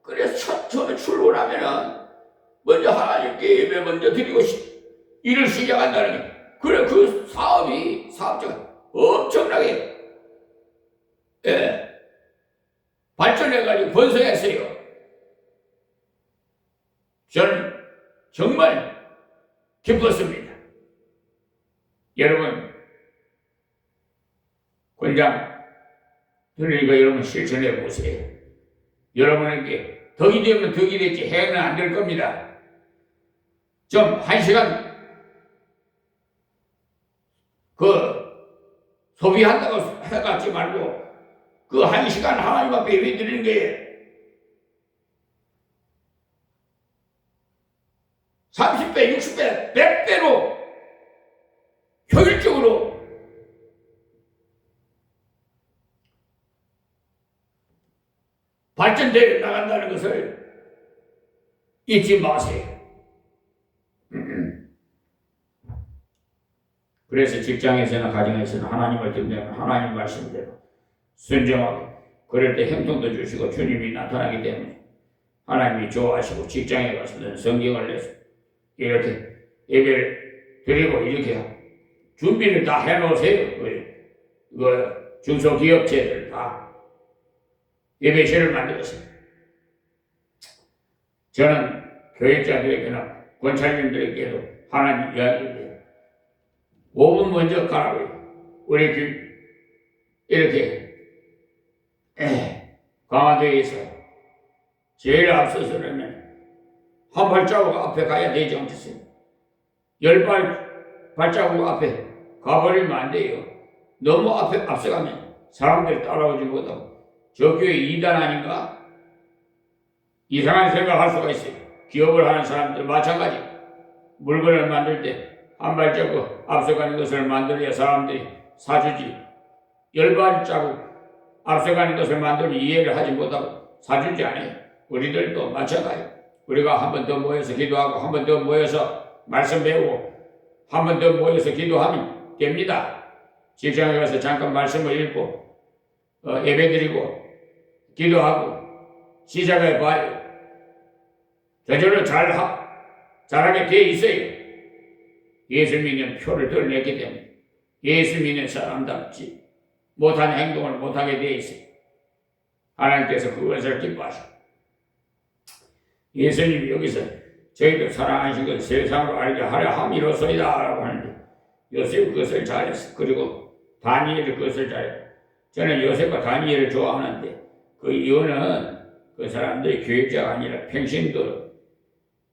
그래서 처음에 출근하면은 먼저 하나님께 예배 먼저 드리고 일을 시작한다는 게, 그래 그 사업자가 엄청나게 발전해가지고 번성했어요. 저는 정말 기뻤습니다. 여러분 권장 그러니까 여러분 실천해 보세요. 여러분에게 덕이 되면 덕이 됐지 해는 안 될 겁니다. 좀 1시간 소비한다고 해가지 말고 그 1시간 하나님 앞에 예배 드리는 게 30배, 60배, 100배로 효율적으로 발전되어 나간다는 것을 잊지 마세요. 그래서 직장에서나 가정에서나 하나님을 듣는 하나님 말씀대로 순종하고 그럴 때 형통도 주시고 주님이 나타나기 때문에 하나님이 좋아하시고 직장에 가서는 성경을 내서 이렇게 예배를 드리고 이렇게 준비를 다 해놓으세요. 그 중소기업체들 다 예배실을 만들었어요. 저는 교육자들에게나 권사님들에게도 하나님 이야기인데 5분 먼저 가라고요. 우리 이렇게 강화도에서 제일 앞서서는 한 발자국 앞에 가야 되지 않겠어요? 10발자국 앞에 가버리면 안 돼요. 너무 앞서가면 사람들이 따라오지 못하고 저 교회 2단 아닌가? 이상한 생각할 수가 있어요. 기업을 하는 사람들 마찬가지. 물건을 만들 때 한 발자국 앞서가는 것을 만들어야 사람들이 사주지. 10발자국 앞서가는 것을 만들면 이해를 하지 못하고 사주지 않아요. 우리들도 마찬가지. 우리가 한 번 더 모여서 기도하고 한 번 더 모여서 말씀 배우고 한 번 더 모여서 기도하면 됩니다. 직장에 가서 잠깐 말씀을 읽고 예배드리고 기도하고 시작해 봐요. 저절로 잘하게 돼 있어요. 예수 믿는 표를 덜 냈기 때문에 예수 믿는 사람답지 못한 행동을 못하게 돼 있어요. 하나님께서 그것을 기뻐하시고 예수님이 여기서 저희들 사랑하신 것 세상으로 알게 하려 함이로소이다 라고 하는데 요셉 그것을 잘했어. 그리고 다니엘이 그것을 잘했어. 저는 요셉과 다니엘을 좋아하는데 그 이유는 그 사람들이 교육자가 아니라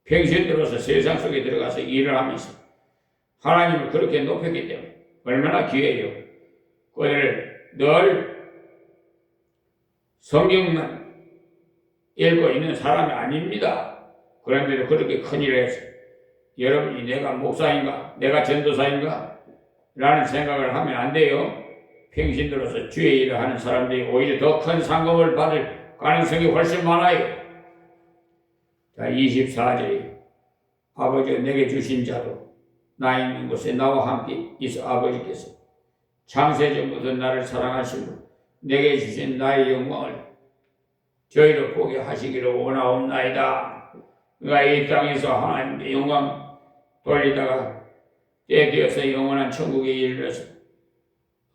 평신도로서 세상 속에 들어가서 일을 하면서 하나님을 그렇게 높였기 때문에 얼마나 귀해요. 그를 늘 성경만 읽고 있는 사람이 아닙니다. 그런데도 그렇게 큰일을 해서 여러분이 내가 목사인가? 내가 전도사인가? 라는 생각을 하면 안 돼요. 평신도로서 주의 일을 하는 사람들이 오히려 더 큰 상급을 받을 가능성이 훨씬 많아요. 자, 24절에 아버지가 내게 주신 자도 나 있는 곳에 나와 함께 있어 아버지께서 창세전부터 나를 사랑하시고 내게 주신 나의 영광을 저희로 보게 하시기를 원하옵나이다. 그가 이 땅에서 하나님께 영광 돌리다가 때 되어서 영원한 천국에 이르러서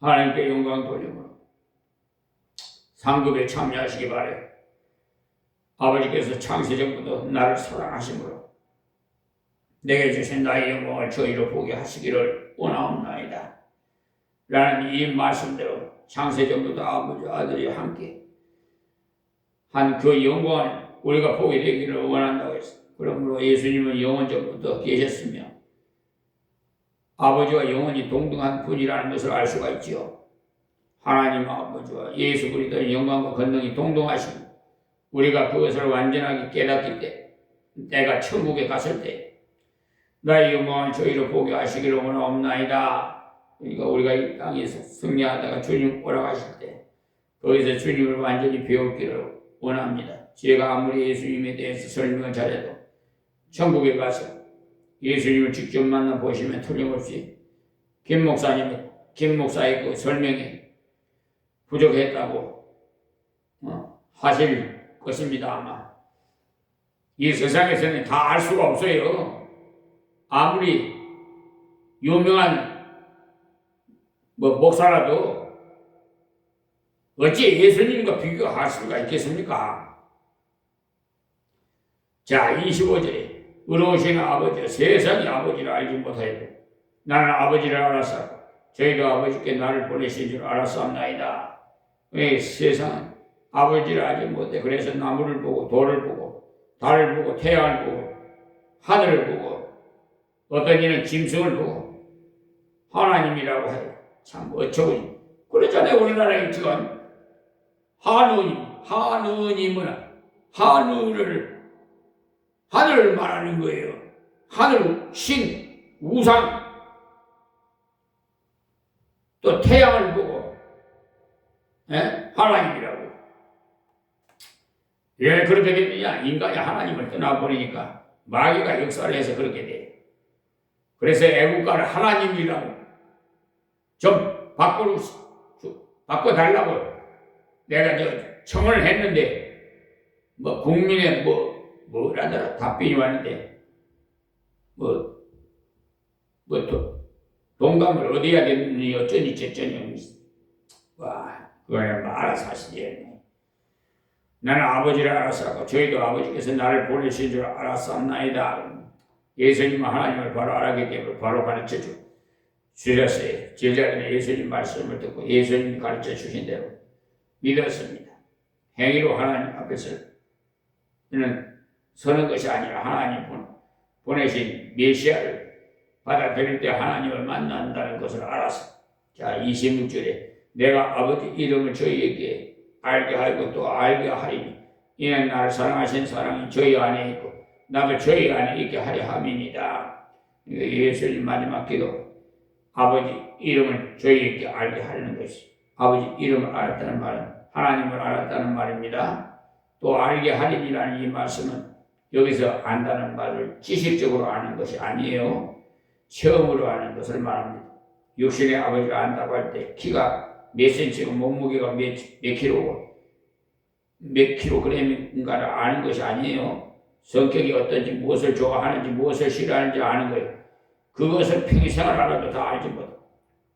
하나님께 영광 돌림으로 상급에 참여하시기 바래. 아버지께서 창세전부터 나를 사랑하심으로 내게 주신 나의 영광을 저희로 보게 하시기를 원하옵나이다. 라는 이 말씀대로 창세전부터 아버지 아들이 함께 한 그 영광을 우리가 보게 되기를 원한다고 했습니다. 그러므로 예수님은 영원전부터 계셨으며 아버지와 영원히 동등한 분이라는 것을 알 수가 있지요. 하나님 아버지와 예수 그리스도의 영광과 권능이 동등하시고 우리가 그것을 완전하게 깨닫기 때문에 내가 천국에 갔을 때 나의 영광을 저희로 보게 하시기를 원하옵나이다. 그러니까 우리가 이 땅에서 승리하다가 주님 오라가실 때 거기서 주님을 완전히 배우기를 원합니다. 제가 아무리 예수님에 대해서 설명을 잘해도 천국에 가서 예수님을 직접 만나 보시면 틀림없이 김 목사의 그 설명이 부족했다고 하실 것입니다. 아마 이 세상에서는 다 알 수가 없어요. 아무리 유명한 목사라도 어찌 예수님과 비교할 수가 있겠습니까? 자, 25절에 의로우신 아버지, 세상이 아버지를 알지 못하여도 나는 아버지를 알았사고 저희도 아버지께 나를 보내신 줄 알았사옵나이다. 왜 세상은 아버지를 알지 못해. 그래서 나무를 보고 돌을 보고 달을 보고 태양을 보고 하늘을 보고 어떤 이는 짐승을 보고 하나님이라고 해요. 참 어처구니. 그렇잖아요. 우리나라에 지금 하느님은 하늘을 말하는 거예요. 하늘, 신, 우상, 또 태양을 보고 하나님이라고. 왜 그렇게 됐느냐? 인간이 하나님을 떠나버리니까 마귀가 역사를 해서 그렇게 돼. 그래서 애국가를 하나님이라고 좀 바꿔달라고 내가 청을 했는데 국민의 뭐라더라 답변이 왔는데 동감을 어디 해야 되느니 어쩌니 저쩌니. 와, 그거는 알아서 하시지. 나는 아버지를 알았사고 저희도 아버지께서 나를 보내신 줄 알았사옵나이다. 예수님은 하나님을 바로 알았기 때문에 바로 가르쳐 주셨어요. 제자들은 예수님 말씀을 듣고 예수님이 가르쳐 주신 대로 믿었습니다. 행위로 하나님 앞에서 서는 것이 아니라 하나님 보내신 메시아를 받아들일 때 하나님을 만난다는 것을 알았어. 자, 26절에 내가 아버지 이름을 저희에게 알게 하고 또 알게 하리니 이는 나를 사랑하신 사랑이 저희 안에 있고 나도 저희 안에 있게 하려 함이니이다. 예수님 마지막 기도 아버지 이름을 저희에게 알게 하려는 것이 아버지 이름을 알았다는 말은 하나님을 알았다는 말입니다. 또 알게 하리니라는 이 말씀은 여기서 안다는 말을 지식적으로 아는 것이 아니에요. 체험으로 아는 것을 말합니다. 육신의 아버지를 안다고 할 때 키가 몇 센치고 몸무게가 몇 킬로그램인가를 아는 것이 아니에요. 성격이 어떤지 무엇을 좋아하는지 무엇을 싫어하는지 아는 거예요. 그것을 평생을 알아도 다 알지 못해.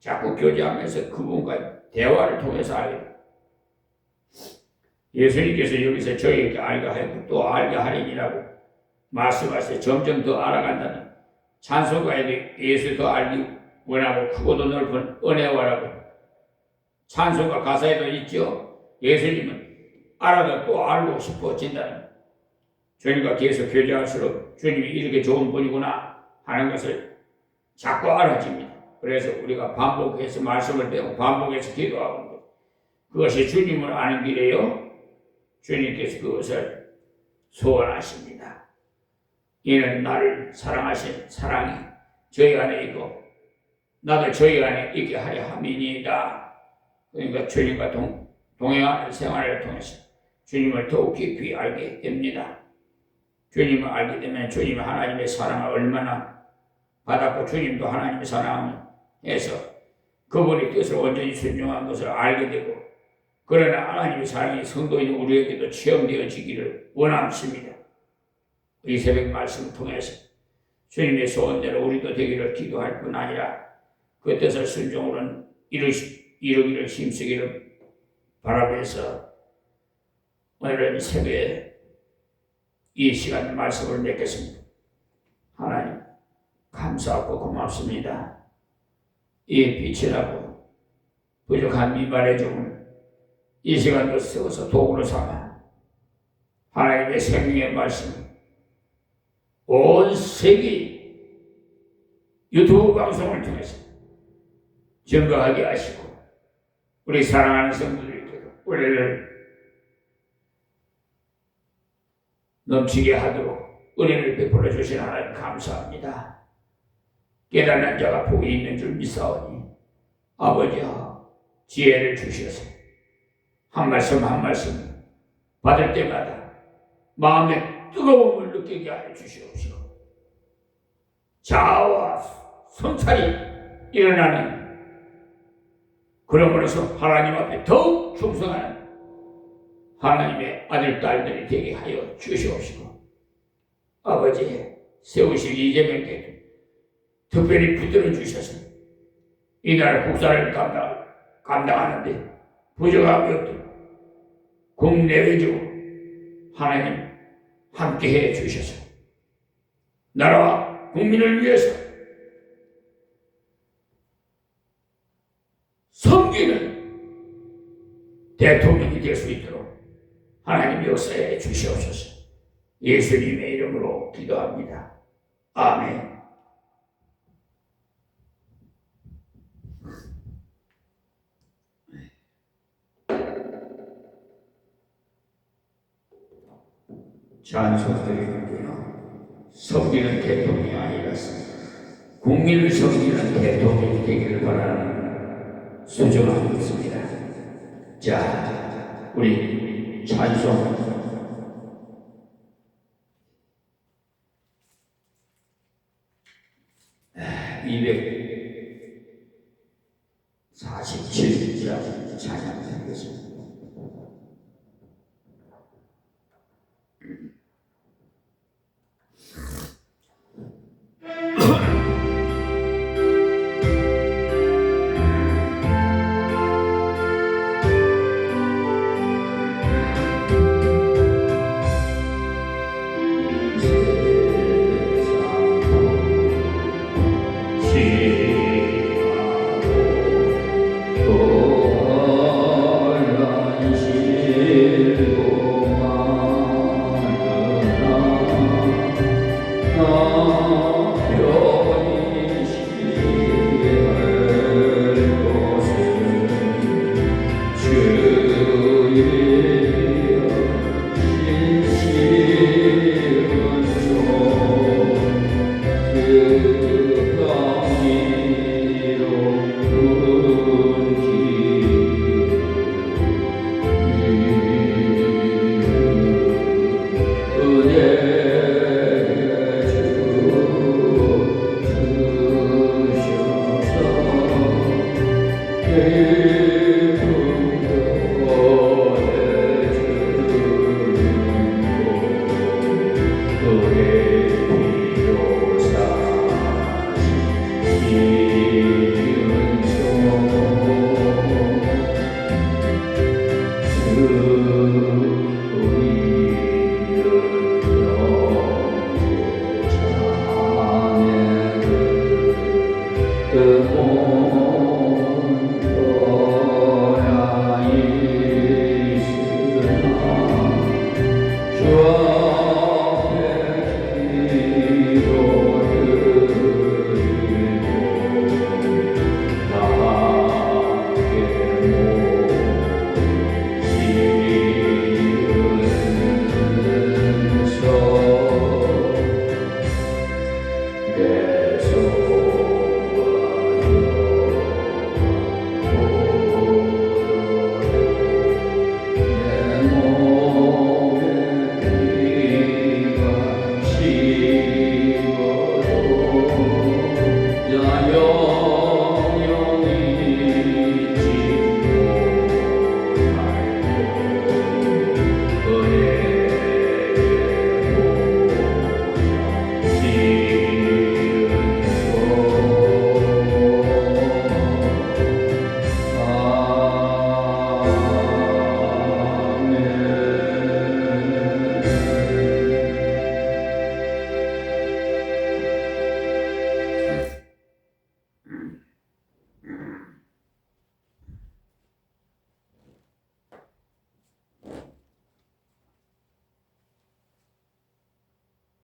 자꾸 교제하면서 그분과 대화를 통해서 알게 돼요. 예수님께서 여기서 저희에게 알게 하고 또 알게 하리니라고 말씀하세요. 점점 더 알아간다는 찬송가에도 예수 더 알기 원하고 크고도 넓은 은혜와라고 찬송가 가사에도 있죠. 예수님은 알아도 또 알고 싶어진다는, 주님과 계속 교제할수록 주님이 이렇게 좋은 분이구나 하는 것을 자꾸 알아집니다. 그래서 우리가 반복해서 말씀을 배우고 반복해서 기도하는 것, 그것이 주님을 아는 길이에요. 주님께서 그것을 소원하십니다. 이는 나를 사랑하신 사랑이 저희 안에 있고 나도 저희 안에 있게 하려 함이니이다. 그러니까 주님과 동행하는 생활을 통해서 주님을 더욱 깊이 알게 됩니다. 주님을 알게 되면 주님 하나님의 사랑을 얼마나 받았고 주님도 하나님의 사랑을 해서 그분의 뜻을 온전히 순종한 것을 알게 되고, 그러나 하나님의 사랑이 성도인 우리에게도 체험되어지기를 원하십니다. 이 새벽 말씀을 통해서 주님의 소원대로 우리도 되기를 기도할 뿐 아니라 그 뜻을 순종으로 이루기를 힘쓰기를 바라면서 오늘은 새벽에 이 시간 말씀을 맺겠습니다. 하나님 감사하고 고맙습니다. 이 빛이라고 부족한 미발의 종을 이 시간도 세워서 도구로 삼아 하나님의 생명의 말씀 온 세계 유튜브 방송을 통해서 증거하게 하시고 우리 사랑하는 성도들에게도 우리를 넘치게 하도록 은혜를 베풀어 주신 하나님 감사합니다. 깨닫는 자가 복이 있는 줄 믿사오니 아버지여 지혜를 주셔서 한 말씀 한 말씀 받을 때마다 마음의 뜨거움을 느끼게 하여 주시옵시고 자아와 성찰이 일어나는, 그러므로서 하나님 앞에 더욱 충성하는 하나님의 아들 딸들이 되게 하여 주시옵시고 아버지 세우실 이재명 대통령 특별히 붙들어 주셔서 이 나라 국사를 감당하는데 부족함이 없도록 국내외적으로 하나님 함께해 주셔서 나라와 국민을 위해서 섬기는 대통령이 될 수 있도록 하나님 역사해 주시옵소서. 예수님의 이름으로 기도합니다. 아멘. 찬송드리는군요. 섬기는 대통령이 아니라서 국민을 섬기는 대통령이 되기를 바라는 소중한 것입니다. 자, 우리 찬송 247장 찬양드리겠습니다. 요